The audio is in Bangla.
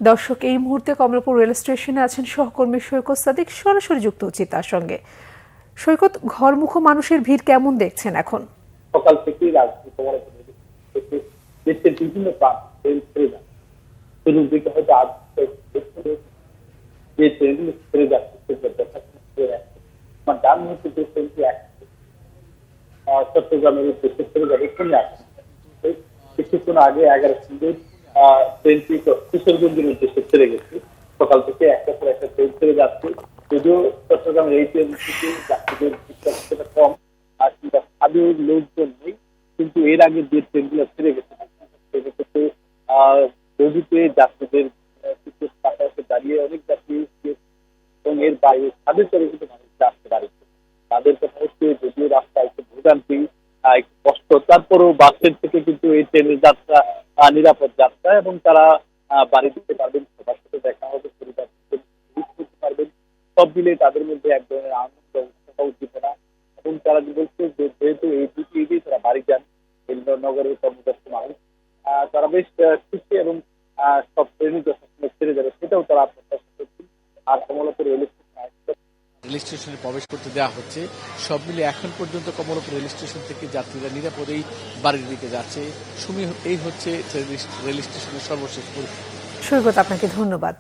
দর্শক, এই মুহূর্তে কমলাপুর রেল স্টেশনে আছেন সহকর্মী সৈকত সাদিক, সরাসরি যুক্ত হচ্ছি তার সঙ্গে। সৈকত, ঘরমুখো মানুষের ভিড় কেমন দেখছেন এখন? সকাল থেকেই রাজধানী কমলাপুর দেশের বিভিন্ন প্রান্তে ছেড়ে যাচ্ছে। শুরুর দিকে হয়তো আজ যে ট্রেনগুলো ছেড়ে যাচ্ছে আমার ডান মুহূর্তে যে ট্রেনটি চট্টগ্রামের উদ্দেশ্যে ছেড়ে যাবে এখানে আসছে। কিছুক্ষণ আগে 11 মিনিট ট্রেনটি কিশোরগঞ্জের উদ্দেশ্যে ছেড়ে গেছে। সকাল থেকে একটা পর একটা ট্রেন ছেড়ে যাচ্ছে। যদিও চট্টগ্রামের এই ট্রেন থেকে যাত্রীদের কিছুটা কম আর কিংবা স্থানীয় লোকজন নেই, কিন্তু এর আগে যে ট্রেনগুলো ছেড়ে গেছে সেক্ষেত্রে নদীতে যাত্রীদের কিছু পাশাপাশি দাঁড়িয়ে অনেক যাত্রী এবং এর বাইরে তাদের চলে কিন্তু মানুষরা আসতে পারছে। তাদের কথা হচ্ছে যদিও রাস্তা একটু ভোগান্তি একটু কষ্ট, তারপরেও বাসের থেকে কিন্তু এই ট্রেনের যাত্রা নিরাপদ যাত্রা এবং তারা বাড়ি দিতে পারবেন, সবার সাথে দেখা হবে, পরিবার করতে পারবেন। সব মিলে তাদের মধ্যে এক ধরনের আনন্দ উৎসাহ উদ্দীপনা এবং তারা বলছে যে যেহেতু এই দুটি ঈদেই তারা বাড়ি যান নগরের কর্মব্যস্ত মানুষ, তারা বেশ খুশি এবং সব ট্রেনই যথাসময় ছেড়ে যাবে সেটাও তারা প্রত্যাশা করছেন। আর কমলাপুর রেল স্টেশনে প্রবেশ করতে দেওয়া হচ্ছে। সব মিলে এখন পর্যন্ত কমলাপুর রেল স্টেশন থেকে যাত্রীরা নিরাপদেই বাড়ির দিকে যাচ্ছে। এই হচ্ছে রেল স্টেশনের সর্বশেষ পরিস্থিতি। সৈকত, আপনাকে ধন্যবাদ।